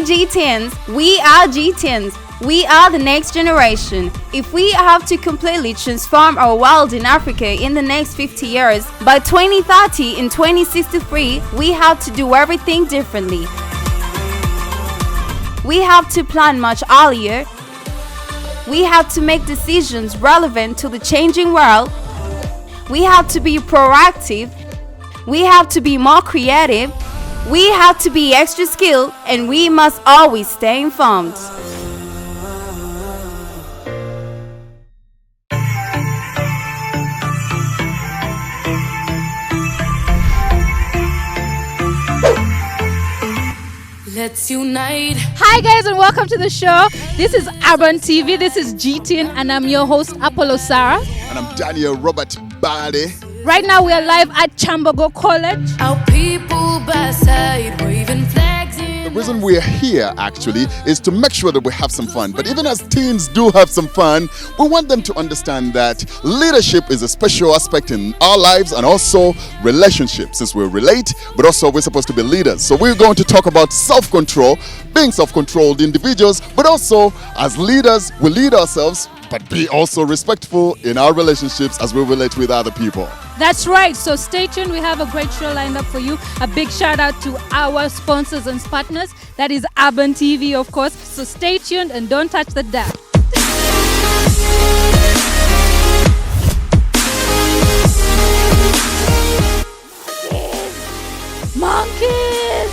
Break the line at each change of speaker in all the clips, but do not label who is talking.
G10s, we are G10s. We are the next generation. If we have to completely transform our world in Africa in the next 50 years, by 2030 and 2063, we have to do everything differently. We have to plan much earlier. We have to make decisions relevant to the changing world. We have to be proactive. We have to be more creative. We have to be extra skilled, and we must always stay informed.
Let's unite.
Hi guys, and welcome to the show. This is Urban TV, this is G10, and I'm your host Apollo Sarah.
And I'm Daniel Robert Bade.
Right now we are live at Chambogo College.
Our people by side waving flags in.
The reason we're here actually is to make sure that we have some fun. But even as teens do have some fun, we want them to understand that leadership is a special aspect in our lives and also relationships, since we relate, but also we're supposed to be leaders. So we're going to talk about self-control, being self-controlled individuals, but also as leaders, we lead ourselves, but be also respectful in our relationships as we relate with other people.
That's right, so stay tuned. We have a great show lined up for you. A big shout out to our sponsors and partners. That is Urban TV, of course. So stay tuned and don't touch the dial. Monkeys!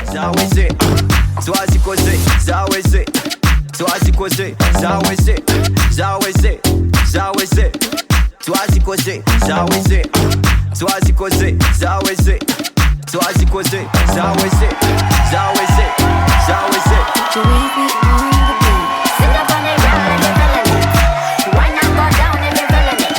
Zawese, Swazikoze, Zawese, Swazikoze, Zawese, Zawese, Zawese, Swazikoze, Zawese, Swazikoze, Zawese, Swazikoze, Zawese, Zawese, Zawese.
The wavy on the beat. Sit up on it, girl, and you're feeling it. Why not go down and you're feeling it?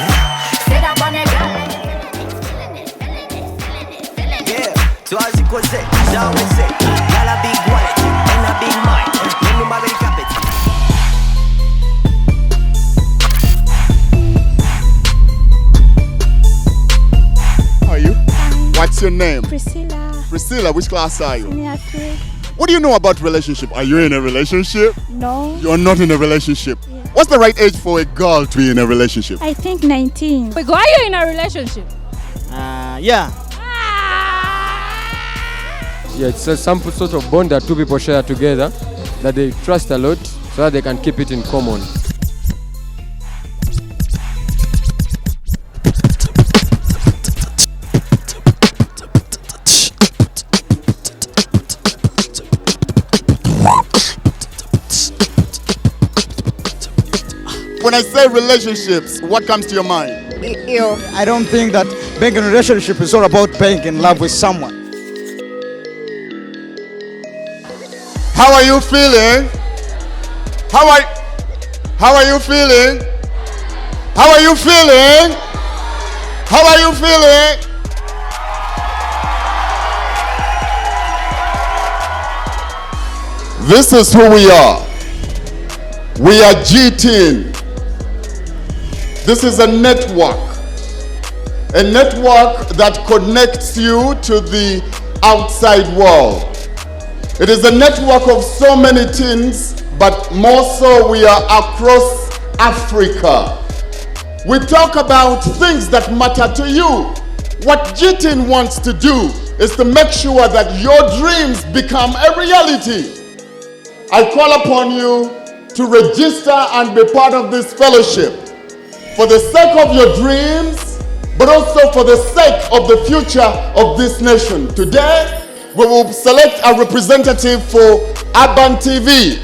Sit up on it, girl, and you're feeling it, feeling it, feeling it, feeling it.
Yeah, Swazikoze, Zawese. Got a big wallet and a big mind. Let me marry carpet.
How are you? What's your name?
Priscilla.
Priscilla, which class are you?
Senior 3.
What do you know about relationship? Are you in a relationship?
No.
You're not in a relationship.
Yeah.
What's the right age for a girl to be in a relationship?
I think 19.
Wait, are you in a relationship?
Yeah.
Yeah, it's some sort of bond that two people share together that they trust a lot so that they can keep it in common.
When I say relationships, what comes to your mind?
I don't think that being in a relationship is all about being in love with someone.
How are you feeling? How are you feeling? How are you feeling? How are you feeling? This is who we are. We are G10. This is a network that connects you to the outside world. It is a network of so many teens, but more so we are across Africa. We talk about things that matter to you. What G10 wants to do is to make sure that your dreams become a reality. I call upon you to register and be part of this fellowship for the sake of your dreams, but also for the sake of the future of this nation. Today, we will select a representative for Urban TV.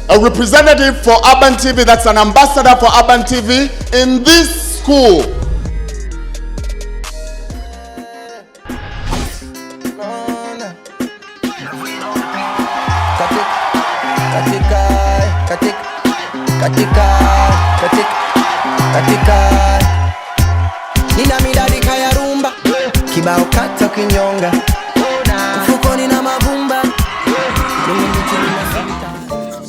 A representative for Urban TV, that's an ambassador for Urban TV in this school.
Nina midadika ya rumba, kibao kata kinyonga, mfukoni na mavumba.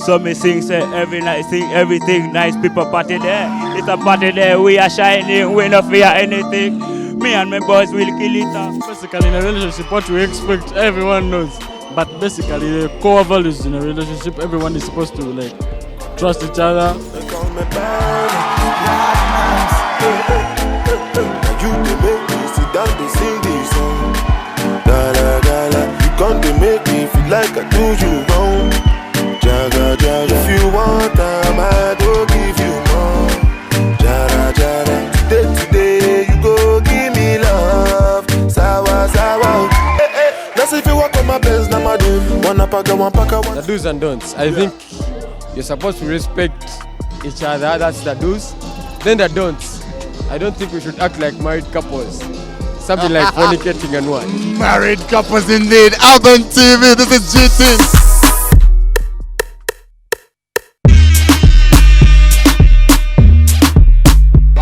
So me sing, say every night, sing everything nice. People party there. It's a party there. We are shining. We no fear anything. Me and my boys will kill it off.
Basically, in a relationship, what we expect, everyone knows. But basically, the core values in a relationship, everyone is supposed to like trust each other.
You can make me sit down to sing this song. Da da da da. You can't make me feel like I do you wrong. Jaga jaga. If you want time, I go give you more. Jara jara. Today you go give me love. Sawa sawa. That's if you walk on my best, now my dude. One paka, one paka, one.
The do's and don'ts. I think you're supposed to respect each other. That's the do's. Then the don'ts. I don't think we should act like married couples. Something like fornicating and what?
Married couples indeed. Urban TV, this is GT.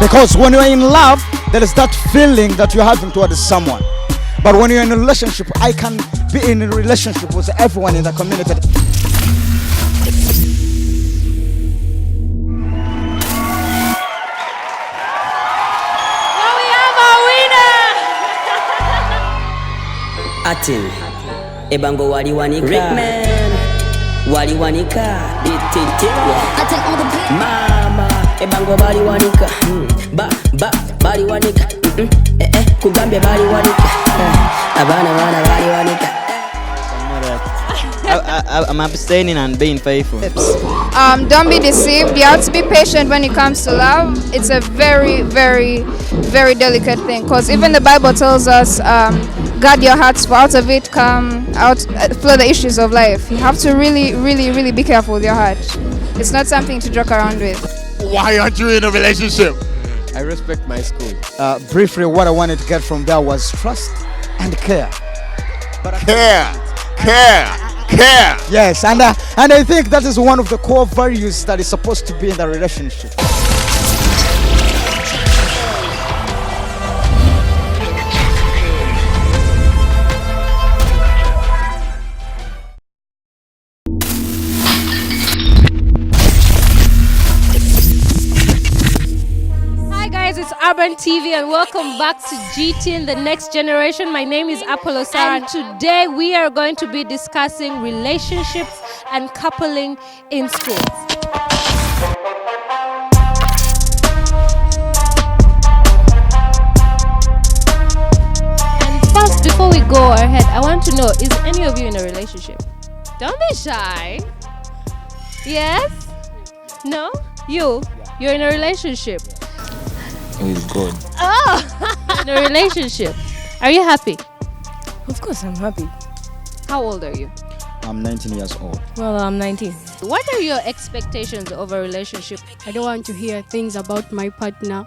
Because when you're in love, there is that feeling that you're having towards someone. But when you're in a relationship, I can be in a relationship with everyone in the community.
Well, we have our winner!
Atin, Ebango Waliwanika, Rickman, Waliwanika,
I take all the pain.
Mama, Ebango Waliwanika, Waliwanika, Kugambe Waliwanika, Abana Waliwanika.
I'm abstaining and being faithful.
Don't be deceived. You have to be patient when it comes to love. It's a very, very, very delicate thing. Because even the Bible tells us, guard your hearts, for out of it come out flow the issues of life. You have to really, really, really be careful with your heart. It's not something to joke around with.
Why aren't you in a relationship?
I respect my school.
Briefly, what I wanted to get from there was trust and care. But
Care.
yes, and I think that is one of the core values that is supposed to be in the relationship.
It's Urban TV and welcome back to GT, the next generation. My name is Apollo Sarah and today we are going to be discussing relationships and coupling in schools. And first, before we go ahead, I want to know, is any of you in a relationship? Don't be shy. Yes? No? You're in a relationship.
With God.
Oh! In a relationship. Are you happy?
Of course I'm happy.
How old are you?
I'm 19 years old.
Well, I'm 19.
What are your expectations of a relationship?
I don't want to hear things about my partner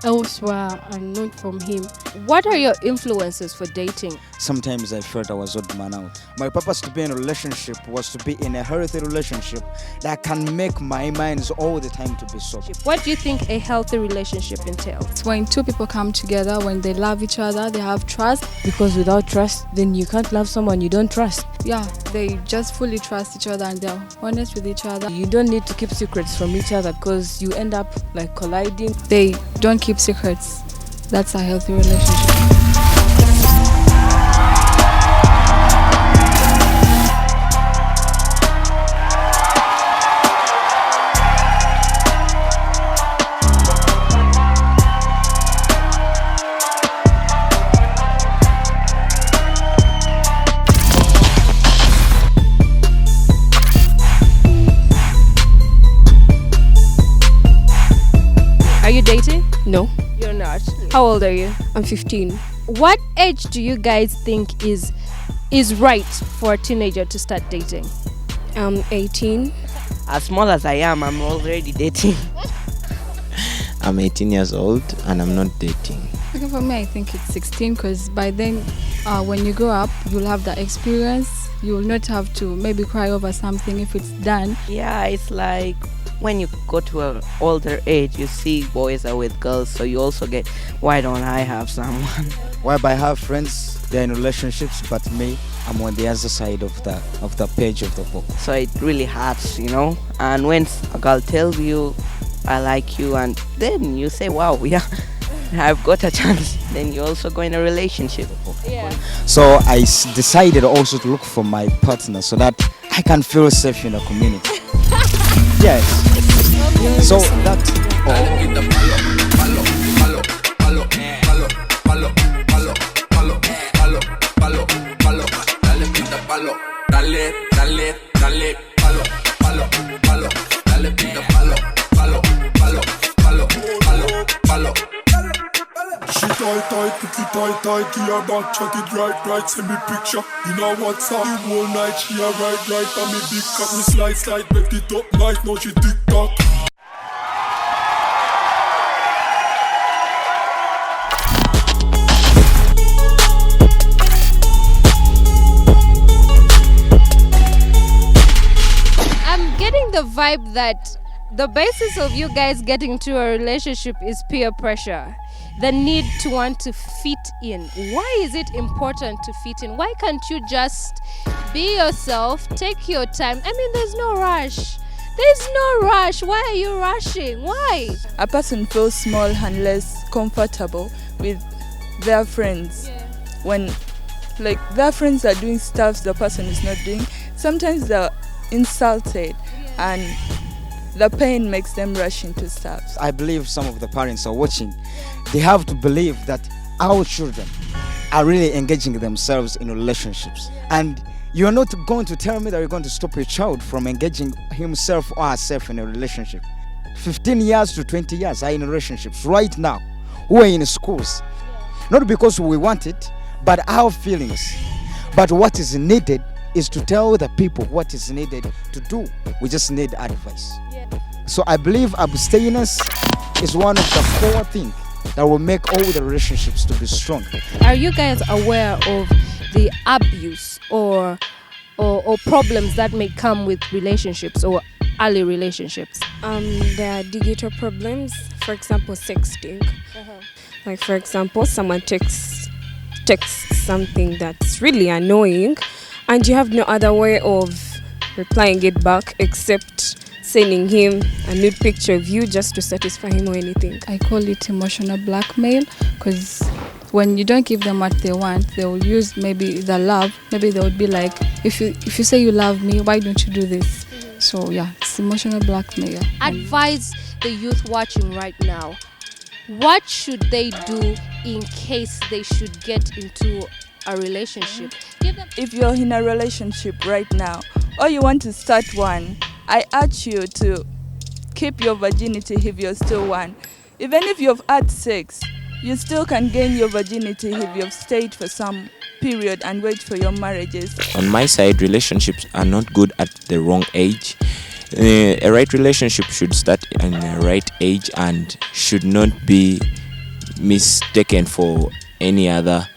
elsewhere and not from him.
What are your influences for dating?
Sometimes I felt I was odd man out. My purpose to be in a relationship was to be in a healthy relationship that can make my minds all the time to be sober.
What do you think a healthy relationship entails?
It's when two people come together, when they love each other, they have trust.
Because without trust, then you can't love someone you don't trust.
Yeah, they just fully trust each other and they're honest with each other.
You don't need to keep secrets from each other because you end up like colliding.
They don't keep secrets. That's a healthy relationship.
Are you dating?
No.
You're not. How old are you?
I'm 15.
What age do you guys think is right for a teenager to start dating?
I'm 18.
As small as I am, I'm already dating. I'm 18 years old and I'm not dating.
Okay, for me, I think it's 16 because by then, when you grow up, you'll have the experience. You will not have to maybe cry over something if it's done.
Yeah, it's like when you go to an older age, you see boys are with girls, so you also get, why don't I have someone?
Whereby I have friends, they're in relationships, but me,
I'm on the other side of the page of the book.
So it really hurts, you know. And when a girl tells you, I like you, and then you say, wow, yeah, I've got a chance, then you also go in a relationship.
Yeah.
So I decided also to look for my partner so that I can feel safe in the community. Yes. So that's
She tight, pretty tight, give her back, chat it right, send me picture. You know what's up, the whole night she a right, and me big cut, me slide, bet it up nice, now she tick tock.
I'm getting the vibe that the basis of you guys getting into a relationship is peer pressure. The need to want to fit in. Why is it important to fit in? Why can't you just be yourself, take your time? I mean, there's no rush. There's no rush. Why are you rushing? Why?
A person feels small and less comfortable with their friends. When like their friends are doing stuff the person is not doing, sometimes they're insulted and the pain makes them rush into stuff.
I believe some of the parents are watching. They have to believe that our children are really engaging themselves in relationships. And you're not going to tell me that you're going to stop your child from engaging himself or herself in a relationship. 15 years to 20 years are in relationships right now. Who are in schools. Not because we want it, but our feelings. But what is needed is to tell the people what is needed to do. We just need advice. So I believe abstinence is one of the core things that will make all the relationships to be strong.
Are you guys aware of the abuse or problems that may come with relationships or early relationships?
There are digital problems, for example, sexting. Like, for example, someone texts something that's really annoying and you have no other way of replying it back except sending him a nude picture of you just to satisfy him or anything.
I call it emotional blackmail because when you don't give them what they want, they will use maybe the love. Maybe they would be like, if you say you love me, why don't you do this? So yeah, it's emotional blackmail.
Advise the youth watching right now. What should they do in case they should get into a relationship?
If you're in a relationship right now or you want to start one, I urge you to keep your virginity if you're still one. Even if you've had sex, you still can gain your virginity if you've stayed for some period and wait for your marriages.
On my side, relationships are not good at the wrong age. A right relationship should start in a right age and should not be mistaken for any other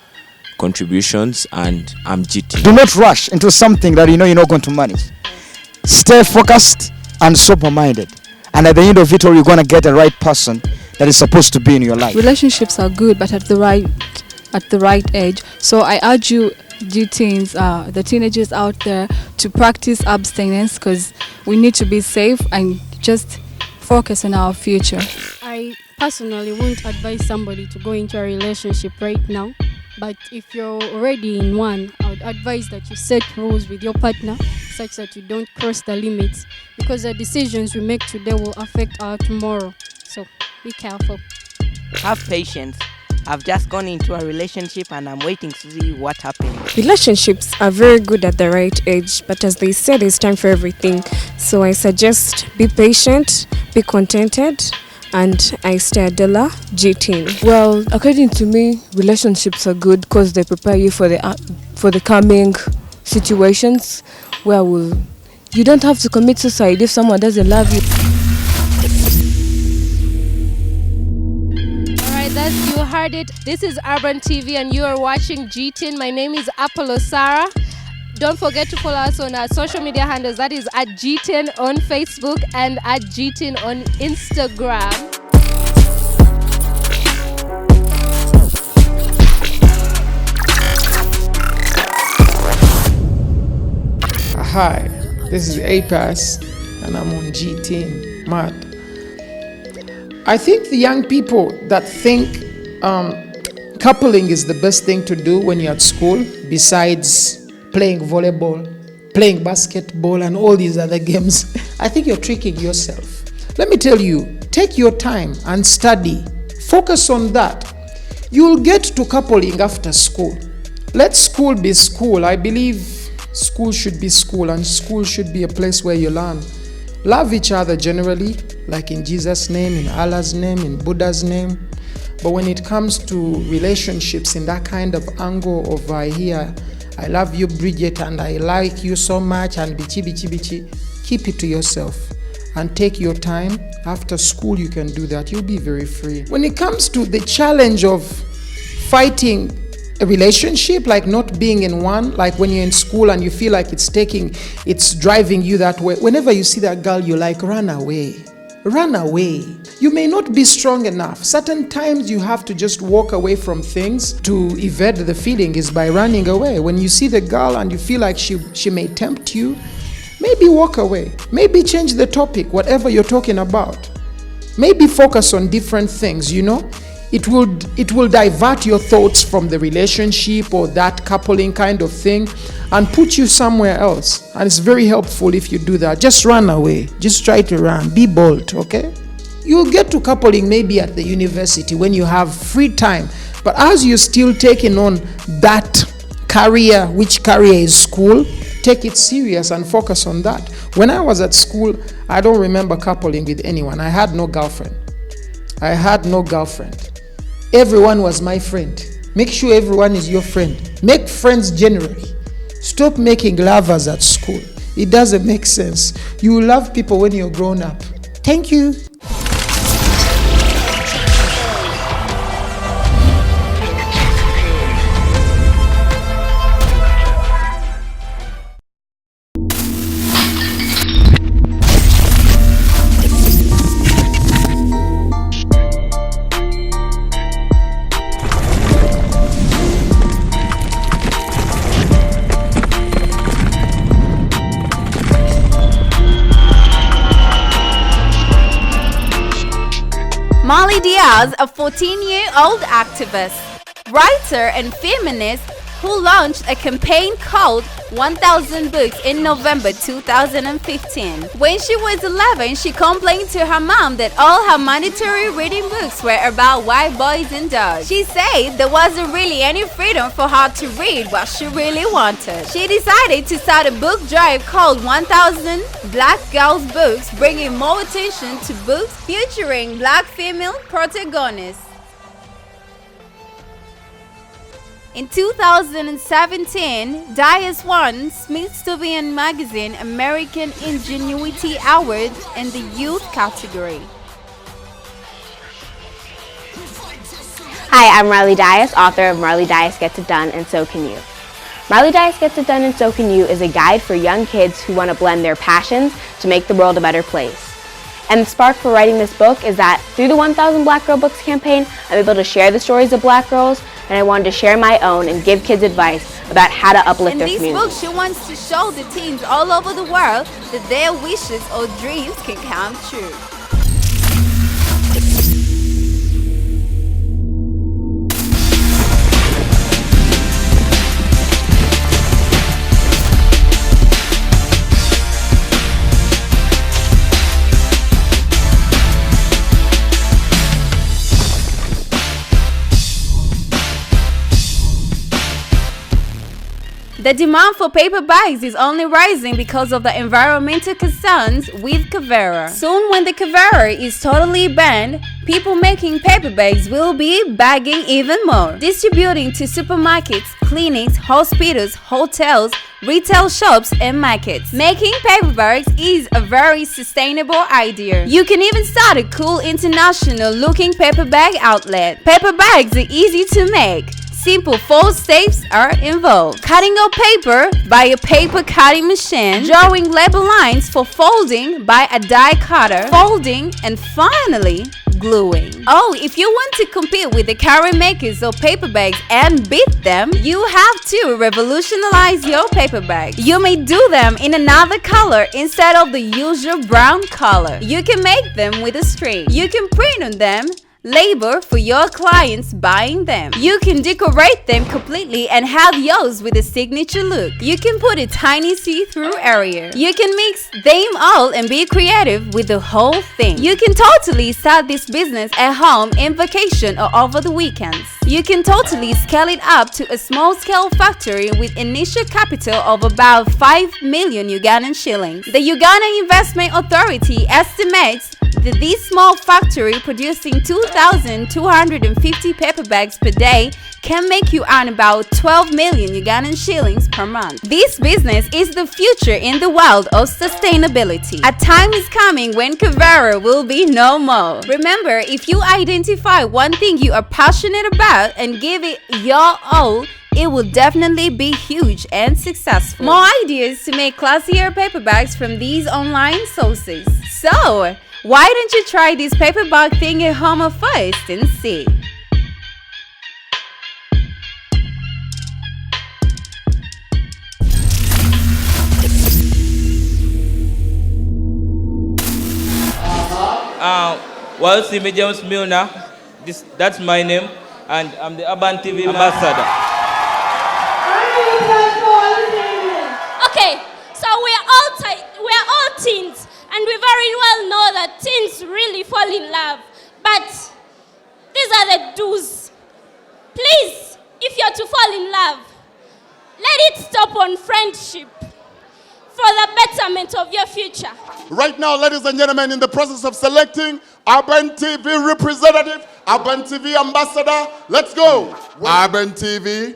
contributions and I'm cheating.
Do not rush into something that you know you're not going to manage. Stay focused and sober-minded. And at the end of it all, you're going to get the right person that is supposed to be in your life.
Relationships are good, but at the right age. So I urge you, teens, the teenagers out there, to practice abstinence because we need to be safe and just focus on our future.
I personally won't advise somebody to go into a relationship right now. But if you're already in one, I would advise that you set rules with your partner such that you don't cross the limits because the decisions we make today will affect our tomorrow. So be careful.
Have patience. I've just gone into a relationship and I'm waiting to see what happens.
Relationships are very good at the right age, but as they said, it's time for everything. So I suggest be patient, be contented, and I stay Adela, G10.
Well, according to me, relationships are good because they prepare you for the coming situations where you don't have to commit suicide if someone doesn't love you.
You heard it. This is Urban TV and you are watching G10. My name is Apollo Sarah. Don't forget to follow us on our social media handles. That is at G10 on Facebook and at G10 on Instagram.
Hi, this is Apass, and I'm on GT Mad. I think the young people that think coupling is the best thing to do when you're at school, besides playing volleyball, playing basketball, and all these other games, I think you're tricking yourself. Let me tell you, take your time and study. Focus on that. You'll get to coupling after school. Let school be school. I believe school should be school, and school should be a place where you learn. Love each other generally, like in Jesus' name, in Allah's name, in Buddha's name. But when it comes to relationships in that kind of angle of here, I love you, Bridget, and I like you so much, and bichi, bichi, bichi, keep it to yourself and take your time. After school, you can do that. You'll be very free. When it comes to the challenge of fighting a relationship, like not being in one, like when you're in school and you feel like it's driving you that way. Whenever you see that girl you like, run away. Run away. You may not be strong enough. Certain times you have to just walk away from things to evade the feeling is by running away. When you see the girl and you feel like she may tempt you, maybe walk away. Maybe change the topic, whatever you're talking about. Maybe focus on different things, you know. It will divert your thoughts from the relationship or that coupling kind of thing and put you somewhere else. And it's very helpful if you do that. Just run away. Just try to run. Be bold, okay? You'll get to coupling maybe at the university when you have free time. But as you're still taking on that career, which career is school, take it serious and focus on that. When I was at school, I don't remember coupling with anyone. I had no girlfriend. Everyone was my friend. Make sure everyone is your friend. Make friends generally. Stop making lovers at school. It doesn't make sense. You will love people when you're grown up. Thank you.
Marley Dias, a 14-year-old activist, writer, and feminist who launched a campaign called 1000 Books in November 2015. When she was 11, she complained to her mom that all her mandatory reading books were about white boys and dogs. She said there wasn't really any freedom for her to read what she really wanted. She decided to start a book drive called 1000 Black Girls Books, bringing more attention to books featuring black female protagonists. In 2017, Dias won Smithsonian Magazine American Ingenuity Award in the Youth category.
Hi, I'm Marley Dias, author of Marley Dias Gets It Done and So Can You. Marley Dias Gets It Done and So Can You is a guide for young kids who want to blend their passions to make the world a better place. And the spark for writing this book is that through the 1000 Black Girl Books campaign, I'm able to share the stories of black girls, and I wanted to share my own and give kids advice about how to uplift their community.
In these books, she wants to show the teens all over the world that their wishes or dreams can come true. The demand for paper bags is only rising because of the environmental concerns with Kavera. Soon, when the Kavera is totally banned, people making paper bags will be bagging even more, distributing to supermarkets, clinics, hospitals, hotels, retail shops, and markets. Making paper bags is a very sustainable idea. You can even start a cool international-looking paper bag outlet. Paper bags are easy to make. Simple 4 steps are involved. Cutting out paper by a paper cutting machine, drawing label lines for folding by a die cutter, folding, and finally gluing. Oh, if you want to compete with the current makers of paper bags and beat them, you have to revolutionize your paper bags. You may do them in another color instead of the usual brown color. You can make them with a string. You can print on them, labor for your clients buying them. You can decorate them completely and have yours with a signature look. You can put a tiny see-through area. You can mix them all and be creative with the whole thing. You can totally start this business at home, in vacation, or over the weekends. You can totally scale it up to a small-scale factory with initial capital of about 5 million Ugandan shillings. The Uganda Investment Authority estimates that this small factory producing 2,250 paper bags per day can make you earn about 12 million Ugandan shillings per month. This business is the future in the world of sustainability. A time is coming when Kavera will be no more. Remember, if you identify one thing you are passionate about and give it your all, it will definitely be huge and successful. More ideas to make classier paper bags from these online sources. So, why don't you try this paper bag thing at home first and see?
Well, see me, James Milner. That's my name, and I'm the Urban TV ambassador.
Okay, so we're all teens, and we very well know that teens really fall in love. But these are the do's. Please, if you're to fall in love, let it stop on friendship for the betterment of your future.
Right now, ladies and gentlemen, in the process of selecting Urban TV representative, Urban TV ambassador, let's go. Urban TV.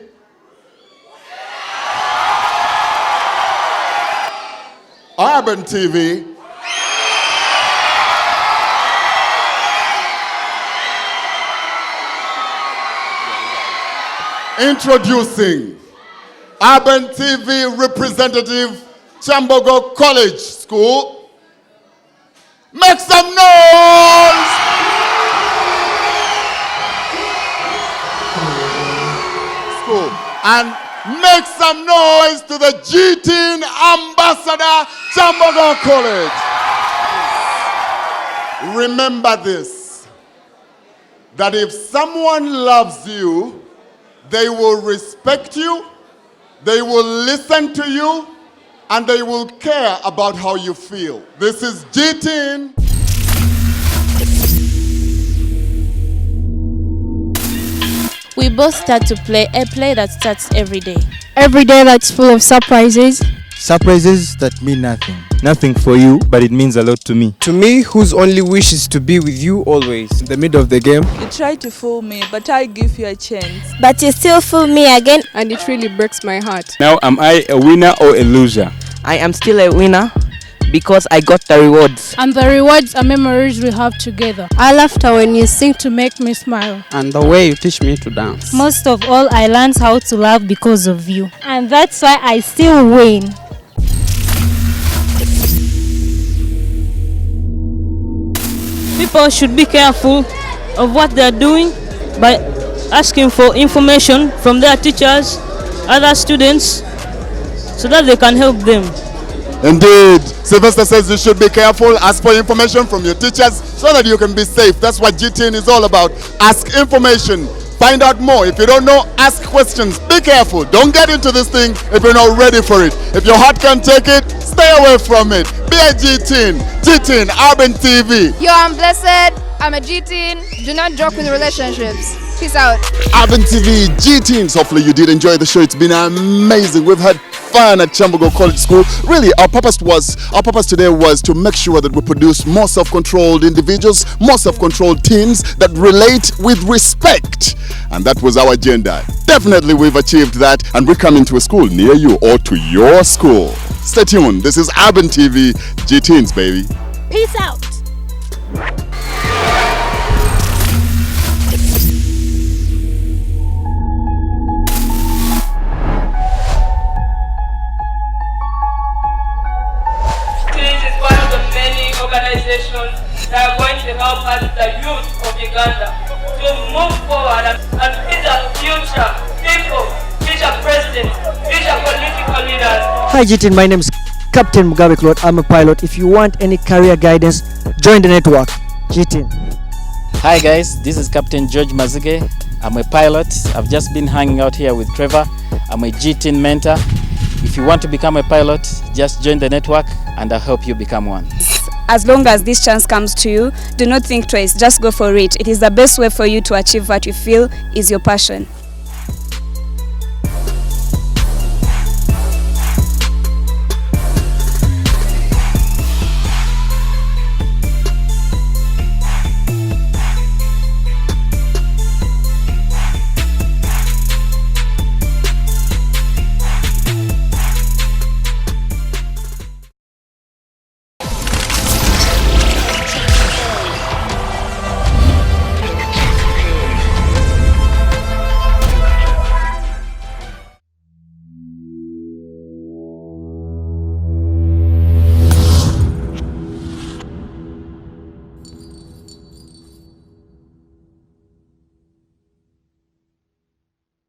Urban TV. Introducing Urban TV representative, Chambogo College School. Make some noise! School. And make some noise to the G-Teen ambassador, Chambogo College. Remember this, that if someone loves you, they will respect you, they will listen to you, and they will care about how you feel. This is G-Teen.
We both start to play a play that starts every day.
Every day that's full of surprises.
Surprises that mean nothing. Nothing for you, but it means a lot to me.
To me, whose only wish is to be with you always. In the middle of the game.
You try to fool me, but I give you a chance.
But you still fool me again.
And it really breaks my heart.
Now, am I a winner or a loser?
I am still a winner because I got the rewards.
And the rewards are memories we have together. I laughed when you sing to make me smile.
And the way you teach me to dance.
Most of all, I learned how to love because of you. And that's why I still win.
People should be careful of what they are doing by asking for information from their teachers, other students, so that they can help them.
Indeed. Sylvester says you should be careful, ask for information from your teachers so that you can be safe. That's what GTN is all about. Ask information, find out more. If you don't know, ask questions. Be careful. Don't get into this thing if you're not ready for it. If your heart can't take it, stay away from it. Be a GTN. GTN, Urban TV.
Yo, I'm blessed. I'm a GTN. Do not joke with relationships. Peace out.
Urban TV, G-Teens. Hopefully you did enjoy the show. It's been amazing. We've had fun at Chambogo College School. Really, our purpose today was to make sure that we produce more self-controlled individuals, more self-controlled teens that relate with respect. And that was our agenda. Definitely we've achieved that, and we're coming to a school near you or to your school. Stay tuned. This is Urban TV, G-Teens, baby.
Peace out.
Change is one of the many organizations that are going to help us, the youth
Hi GT, my name is Captain Mugabe Claude. I'm a pilot. If you want any career guidance, join the network. GT.
Hi guys, this is Captain George Mazige. I'm a pilot. I've just been hanging out here with Trevor. I'm a GT mentor. If you want to become a pilot, just join the network and I'll help you become one.
As long as this chance comes to you, do not think twice, just go for it. It is the best way for you to achieve what you feel is your passion.